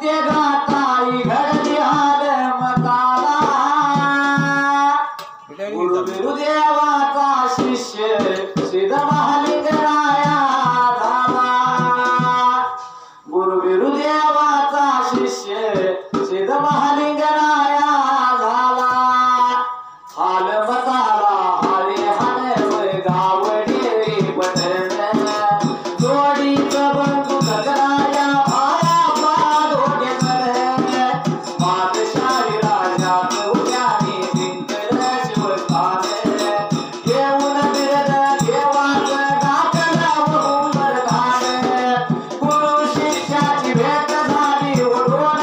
सत्य गाताई घडली आलमताला गुरु गुरुदेवाचा शिष्य सिद्ध महालिंगराया झाला गुरु गुरुदेवाचा शिष्य सिद्ध महालिंगराया झाला आलमताला हरे हरे गावडे पटण जोडीच बंधू गगराया भाया पादोडे करे बादशाही राजा उद्यानी जिंकल शिवस्थाने येऊन बिरद देवाचं गाठलं उमर घाले गुरु शिष्याची भेट झाली ओढून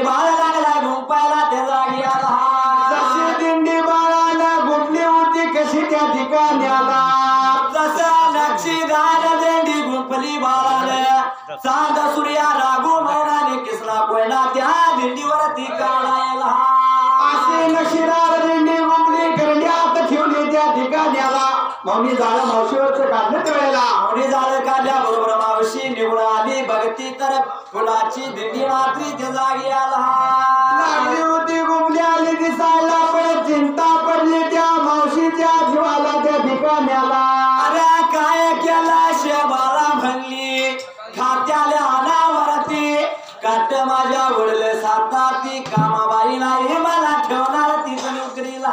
बाळ लागला गुंपायला त्या जागी आला जशी दिंडी बाळाला गुंपली होती कशी त्या ठिकाणी आला जसा नक्षीदार दिंडी गुंपली बाळाला चांद सूर्या रागू मैदाने किसला कोयना त्या दिंडीवरती काढायला असे नक्षीदार दिंडी गुंपली करण्यात ठेवली त्या ठिकाणी आला माऊली झालं मावशीवरचं काढण्यात वेळेला माऊली झालं काढल्या बरोबर मावशी निवड आली बघती तर फुलाची दिंडी मात्री त्या जागी आला लागली होती गुंपली आली दिसायला पण चिंता पडली त्या मावशीच्या जीवाला त्या ठिकाणी आला अरे काय केला शेबाला म्हणली खात्याला अनावरती काट माझ्या वडले साता ती कामाबाई नाही मला ठेवणार ती नोकरीला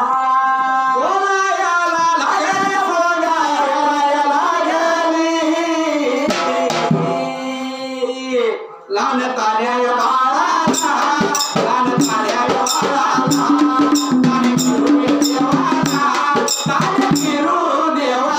लहान तान्या बाळा लहान तान्या बाळा ताने फिरू देवा ताने फिरू देवा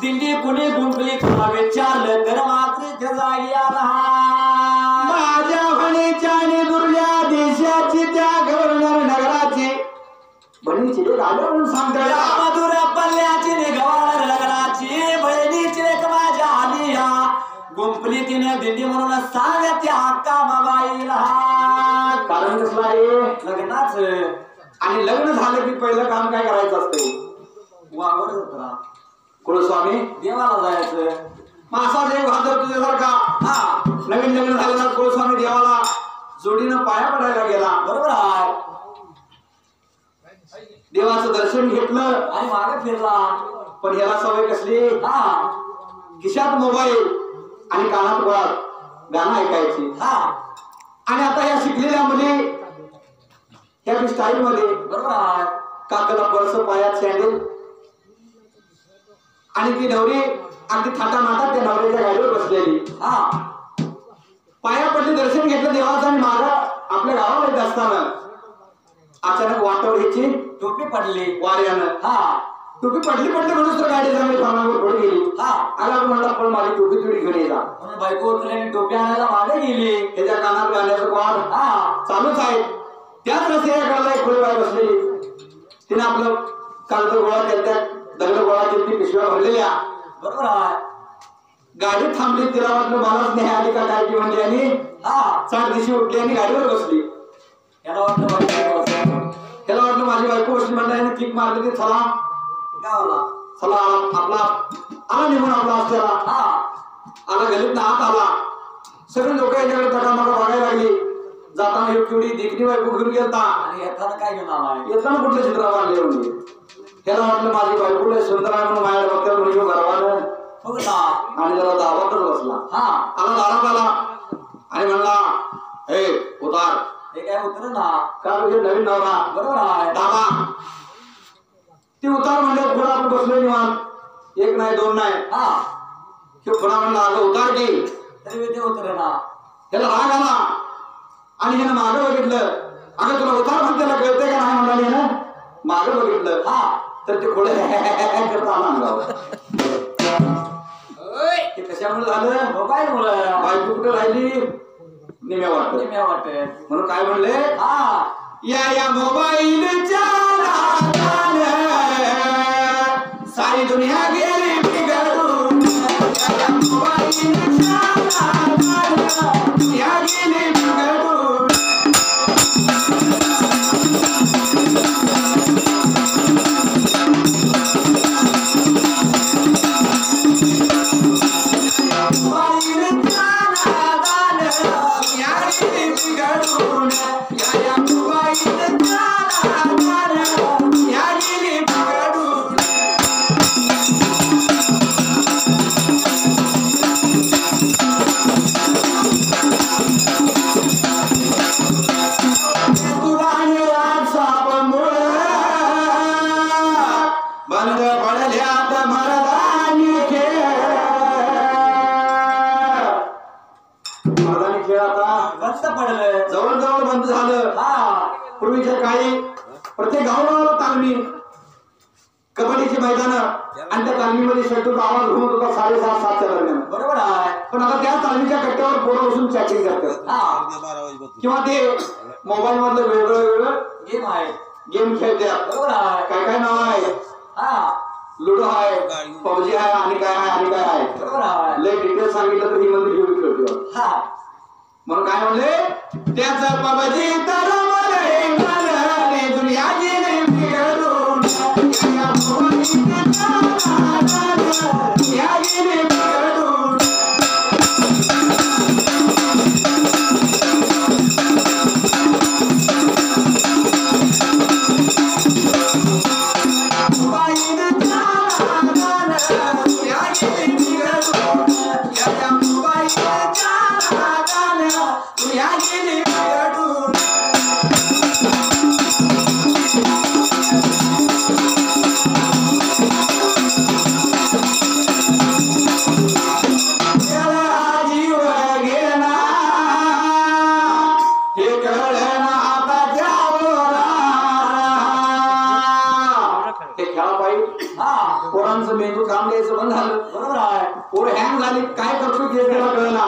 दिंडी कुणी गुंपली तुला विचारलं तर मात्र त्या जागी आला माझ्या बहिणीच्या आणि दुर्या देशाची त्या गव्हर्नर नगराची बहिणीची लेक आलं म्हणून सांगता मधुर पल्ल्याची गव्हर्नर नगराची बहिणीची लेक माझ्या आली या गुंपली तिने दिंडी म्हणून सांग त्या हक्का माबाईला कारण कसलं आहे लग्नाच आणि लग्न झालं की पहिलं काम काय करायचं असते वावर होता कुलस्वामी देवाला जायचं मासा देव घालतो तुझ्यासारखा हा नवीन लग्न झालेला कुलस्वामी देवाला जोडीनं पाया पडायला गेला बरोबर आहे देवाचं दर्शन घेतलं आणि मागे फिरला पण याला सवय कसली हा खिशात मोबाईल आणि कानात गोळा गाणं ऐकायची हा आणि आता या शिकलेल्या मुली ह्या स्टाईल मध्ये बरोबर आहे काकाला पर्स पायात सँडल आणि ती नवरी अगदी थाटामाटात त्या नवऱ्याच्या गाडीवर बसलेली हा पाया पडली दर्शन घेतलं देवाचं आणि माग आपल्या गावाला येत असताना अचानक वाटावर ह्याची टोपी पडली वाऱ्यानं हा टोपी पडली म्हणून तर गाडी चांगली फार्मावर पुढे गेली हा आला म्हणला पण माझी टोपी तुडी घेऊन ये जा म्हणून बायको उचलल्याने टोपी आणायला मागे गेली त्याच्या कानात गाण्याचं कॉड हा चालूच आहे त्याच रस्त्याकडला एक खोली बाई बसलेली तिने आपलं कागद गोळा केल्या दगड गोळा केली पिशव्या भरलेल्या बरोबर आहे गाडी थांबली तिला वाटलं मलाच नाही आली का काय की म्हणजे आणि हा चार दिवशी उठली आणि गाडीवर बसली याला वाटलं बायको त्याला वाटलं माझी बायको बसली म्हणलं किक मारली ती चला गावाला चला आपला आला निघून आपला असल्याला हा आला गलीत ना आत आला सगळे लोक याच्याकडे तटामाटा बघायला लागली जाताना एक केवढी देखणी बायको घेऊन गेलता आणि येताना काय घेऊन आला येताना कुठले चित्र बांधले म्हणजे त्याला वाटलं माझी बायको लय सुंदर आहे म्हणून माझ्या बघत्या म्हणजे घरवानं हो ना आणि त्याला दारातच बसला हा आला दारात आला आणि म्हणला हे उतार हे काय उतर ना का तुझे नवीन नवरा बरोबर आहे दाबा ती उतार म्हणजे पुढे आपण बसलोय निवांत एक नाही दोन नाही हा तो पुन्हा म्हणला अगं उतार की तरी ते उतर ना त्याला राग आला आणि ह्यानं मागं बघितलं अगं तुला उतार म्हणतेला कळते का नाही म्हणाली ना मागं बघितलं हा तर ते खोडे करता आला अंगावर हे कशामुळे झालं मोबाईल मुलं बायको कुठं राहिली निम्या वाटत म्हणून काय म्हणले हा या मोबाईलच्या नादानं सारी दुनिया गेली बिघडून या मोबाईलच्या नादानं दुनिया गेली बिघडून जवळजवळ बंद झालं पूर्वीच्या काळी प्रत्येक गावाला तालमी कबड्डीची मैदान आणि त्या तालमीमध्ये शेटूचा आवाज घुमत होता 7:30-7च्या दरम्यान बरोबर आहे पण आता त्या तालमीच्या कट्ट्यावर पोरं बसून चॅटिंग करतात किंवा ते मोबाईल मधलं वेगळं गेम आहे गेम खेळतात बरोबर आहे काय काय नाव आहे हा लुडो आहे पबजी आहे आणि काय आहे बरोबर आहे लय डिटेल सांगितलं तर ही मंदिर घेऊन खेळतो हा म्हणून काय म्हणले त्याचं पबजी तर मला दुनिया गेली बिघडून या मोबाईलच्या नादानं दुनिया गेली बिघडून पोरांचं मेंदू काम द्यायचं बंद झालं बरोबर आहे पोरं हँग झाली काय करतो ते त्याला कळलं ना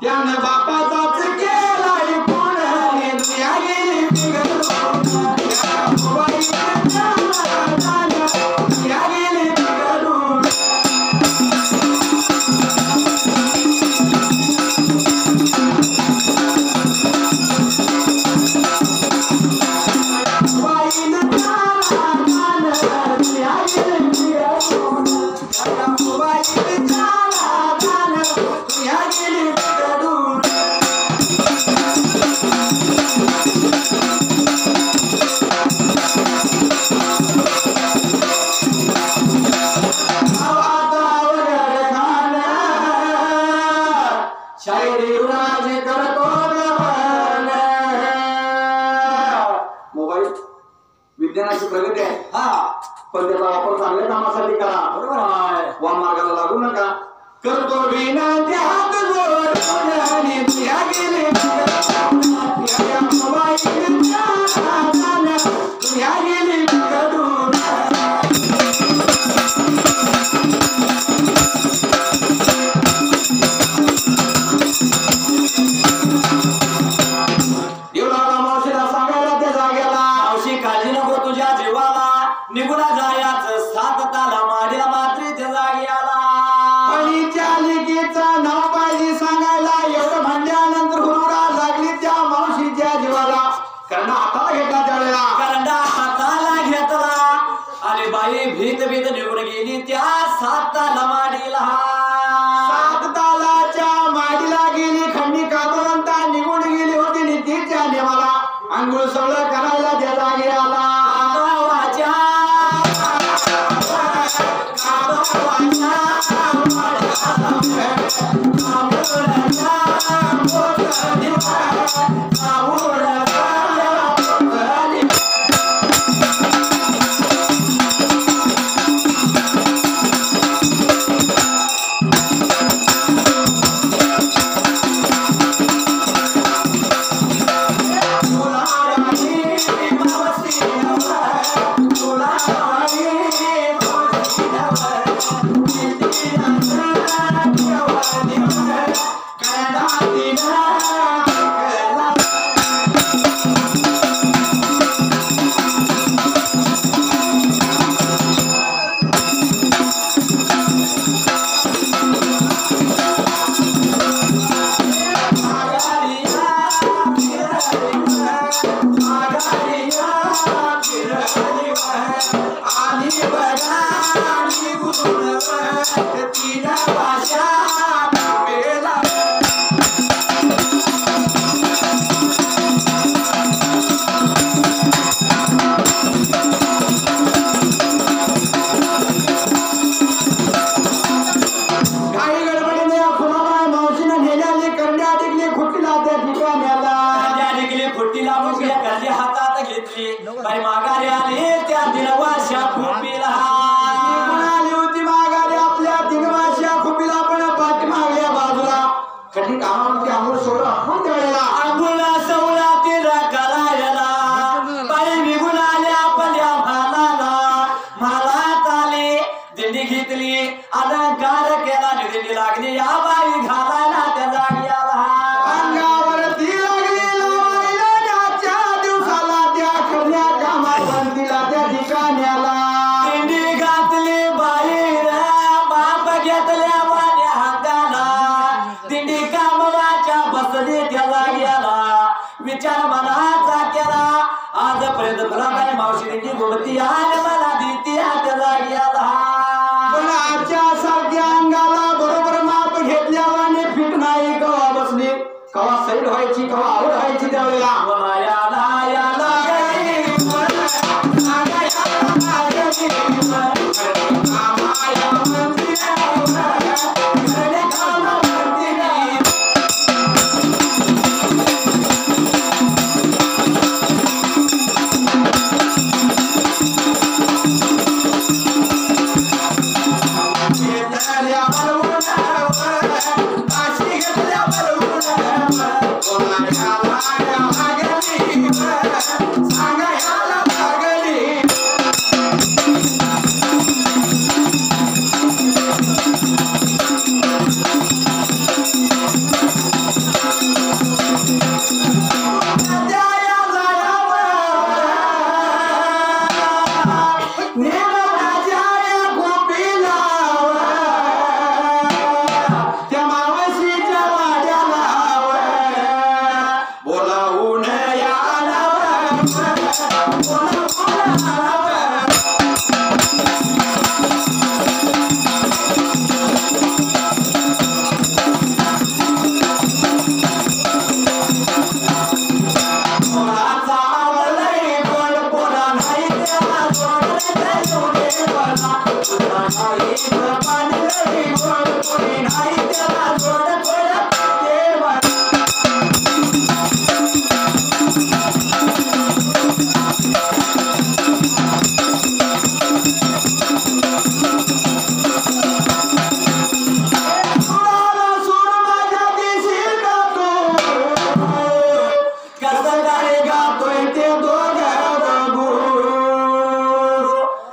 त्यानं बापाचाच केला दुनिया गेली बिघडून दुनिया गेली बिघडून विज्ञानाची प्रगती आहे पण त्याचा वापर चांगल्या कामासाठी करा बरोबर आहे वा मार्गाला लागू नका करतो विनंती हात जोडून आणि दुनिया गेली या मोबाईलच्या नादानं दुनिया गेली बिघडून निघून जायाचं सात ताला माडीला मात्री ते जागी आला बळीच्या लिकीचं नाव पाहिजे सांगायला एवढं म्हणल्यानंतर हुरहुरा लागली त्या मावशीच्या जीवाला कारण हाताला घेतला त्यावेळेला करंडा हाताला घेतला आणि बाई भीत भीत निघून गेली त्या सात ताला माडीला 7 तालाच्या माडीला गेली खंडी कादवंता निघून गेली होती नितीच्या देवाला अंघोळ सगळं करायला त्या जागी आला बाई माघारी आली त्या दिनवाशा खुपीला आली होती माघारी आपल्या दिनवाशा खुपीला पण पाठीमागल्या बाजूला कधी कामावरती आंघोळ सोडून आपण त्यावेळेला आंघोळा सवळा तिला करायला बाई निघून आल्या आपल्या मला आले दिंडी घेतली अलंकार केला दिंडी लागली या बाई घालायला त्या जागी आला अंगावरती लागली लावायला त्याच्या दिवसाला त्या खऱ्या कामावरतीला त्या ठिकाण्याला दिंडी घातली बाई बाप घेतल्या वाड्या हाताला दिंडी कामवाच्या बसली त्या जागी आला विचार मनाचा केला आजपर्यंत तुला बाई मावशी दिंडी गोमती आणि मला देती त्या जागी आला पण आजच्या सारख्या अंगाला बरोबर माप घेतल्यावाने फिट नाही कवा बसली कवा सैड व्हायची कवा आवड व्हायची त्यावेळेला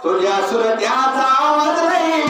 तुझ्या सुरत्याचा आवाज नाही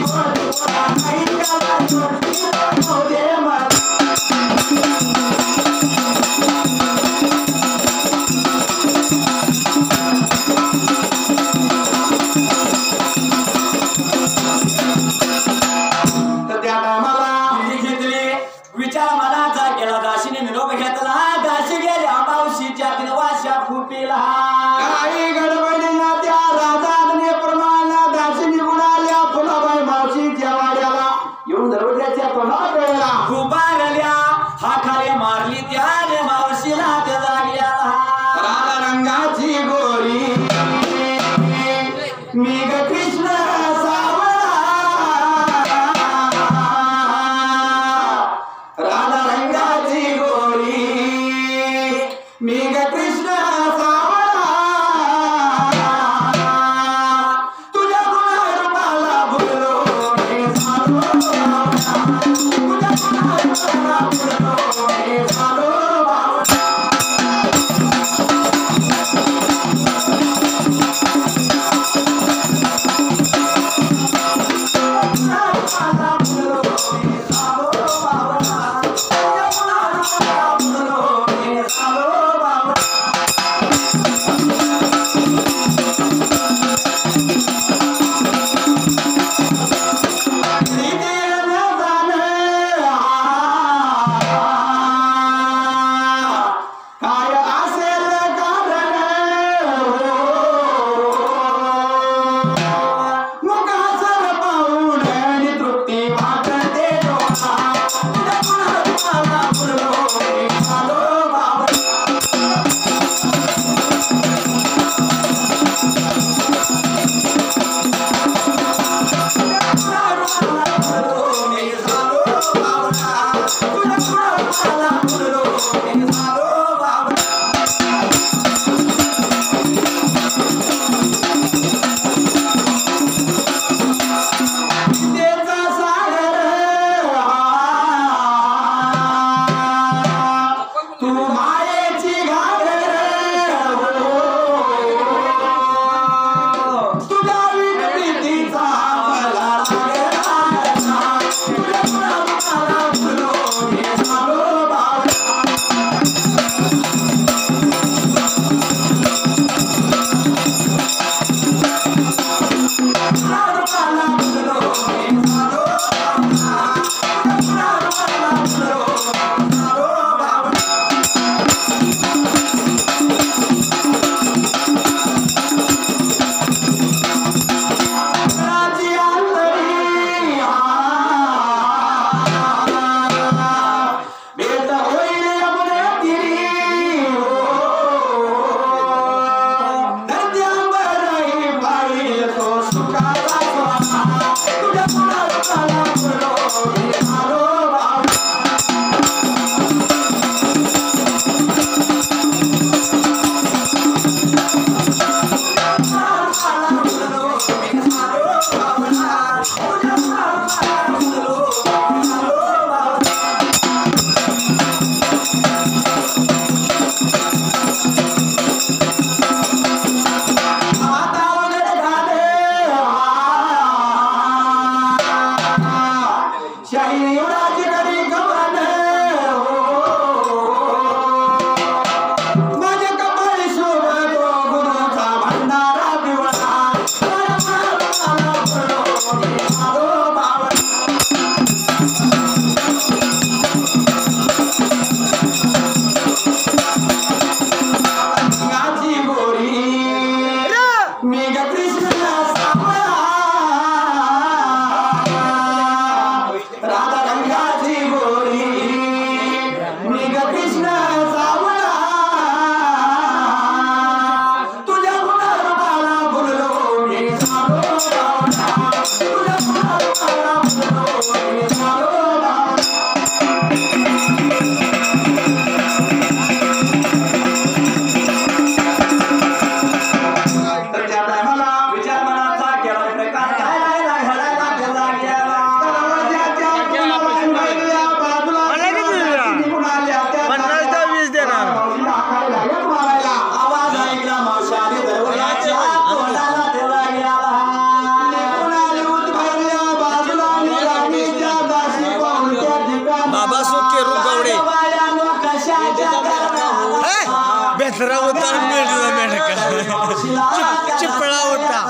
तुळशीला चिपळा होता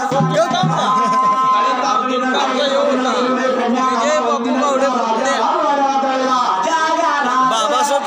बाबासो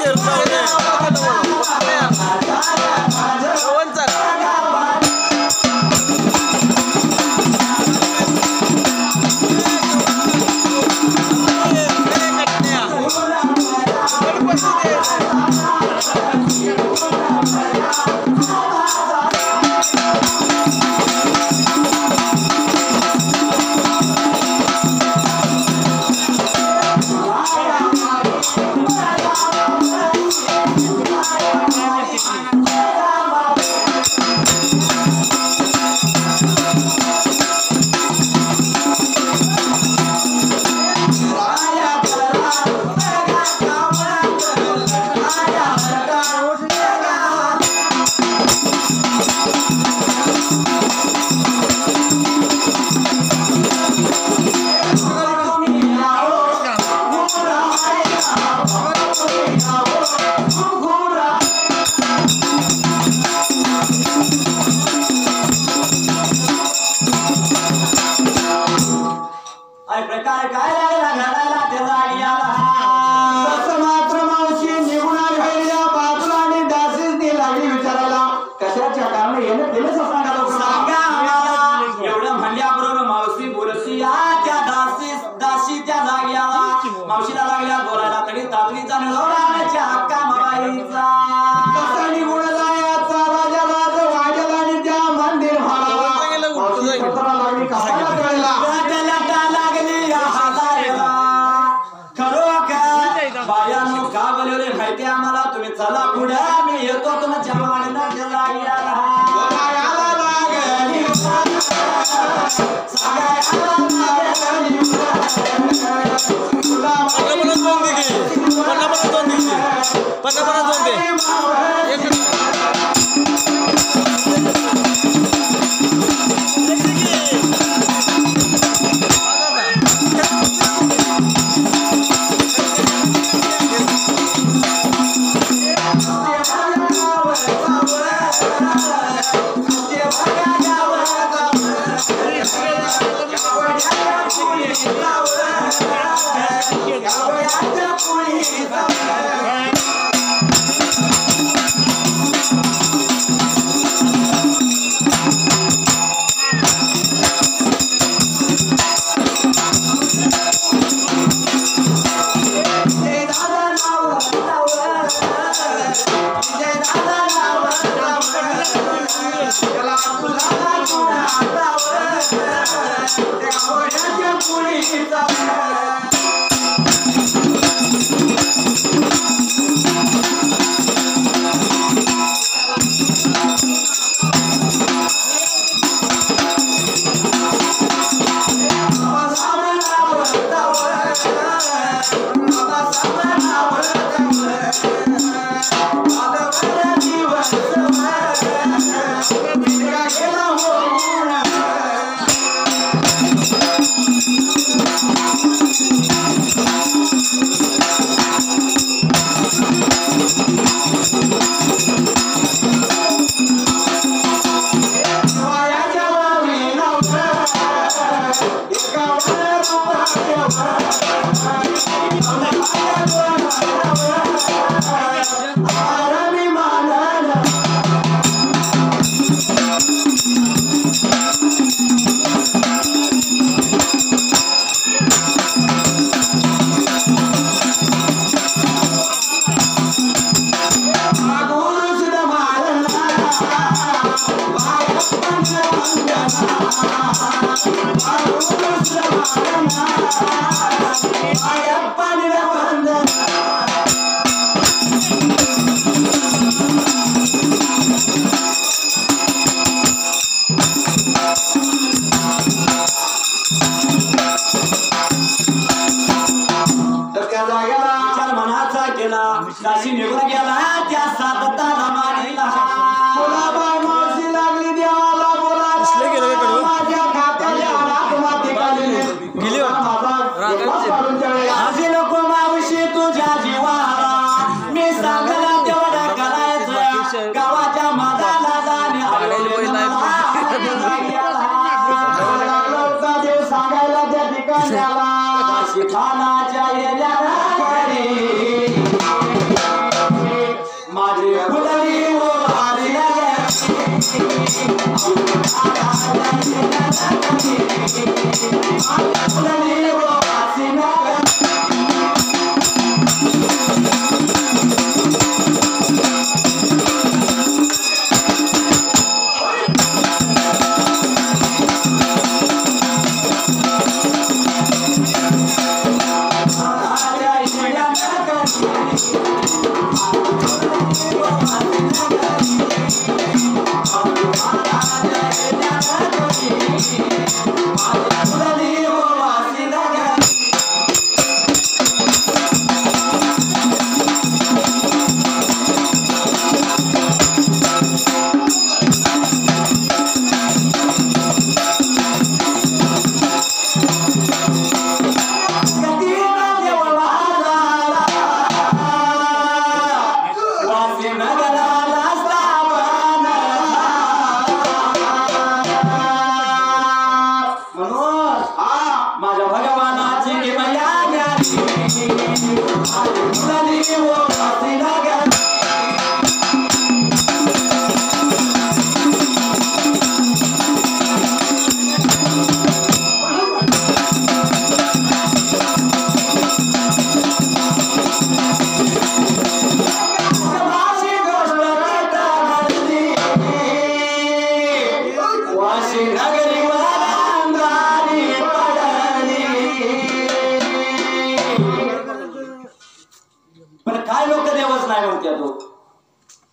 पण काय लोक देवच नाही म्हणत्या तो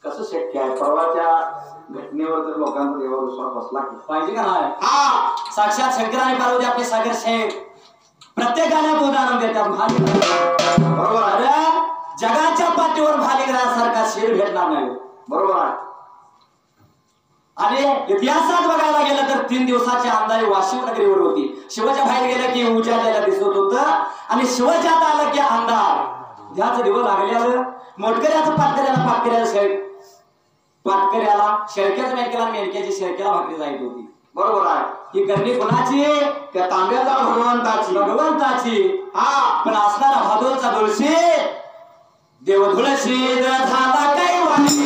कसं शक्य आहे? परवाच्या घटनेवर तर लोकांचा देवावर विश्वास बसला की पाहिजे का नाही? हा साक्षात शंकर आणि पार्वती आपले सागर साहेब प्रत्येक गाण्यात उदाहरण देतात. बरोबर आहे. अरे जगाच्या पाठीवर भालीग्रहासारखा शेर भेटणार नाही. बरोबर आहे. आणि इतिहासात बघायला गेलं तर 3 दिवसाच्या अंधारी वाशिम नगरीवर होती. शिवाच्या बाहेर गेलं की उजाडलेला दिसत होतं आणि शिवाच्यात आलं की अंधार. ह्याच दिवस लागल्यावर मोटकऱ्याचं पाटकऱ्याला शेळक्याचं मेळक्याला मेळक्याची शेळक्याला भाकरी जायची होती. बरोबर आहे. ही करणी कोणाची? त्या तांब्याचा भगवंताची. हा पण असणारा भादोरचा तुळशी देवधुळशी झाला काही वाणी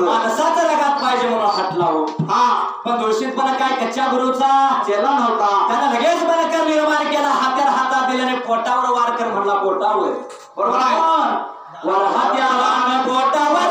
माणसाचा रगात पाहिजे म्हणून हात लावू. हा पण दूषितपणा काय कच्च्या गुरुचा चेला नव्हता. त्यानं लगेच बरकर निर्माण केला. हात्याला हातात दिल्याने पोटावर वार कर म्हणला. पोटावर बरोबर आहे. वर हात्याला पोटावर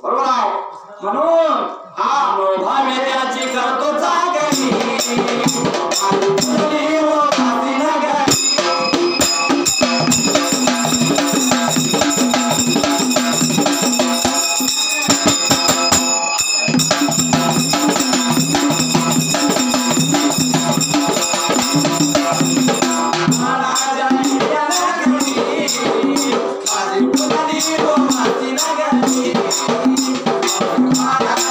बरोबर आहे. म्हणून हा भावे त्याची करतो चाकरी माझी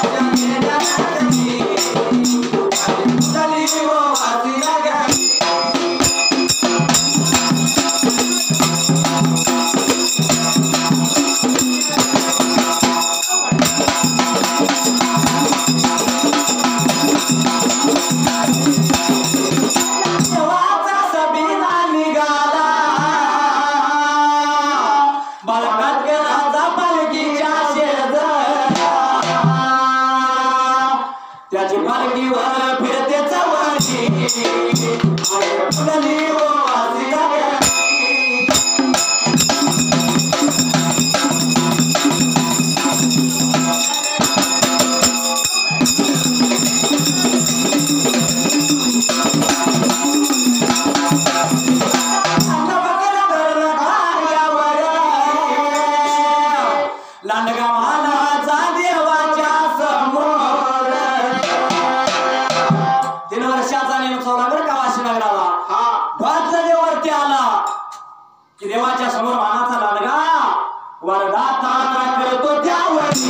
पालखीवर फिरते चवळी फुलली ओ वासिया लांडगा मानाचा देवाच्या समोर 3 वर्षाचा नेम सोडला बरं का वाशीनगराला. ध्वज देवरती आला की देवाच्या समोर मानाचा लांडगा वरदाता करतो त्यावरी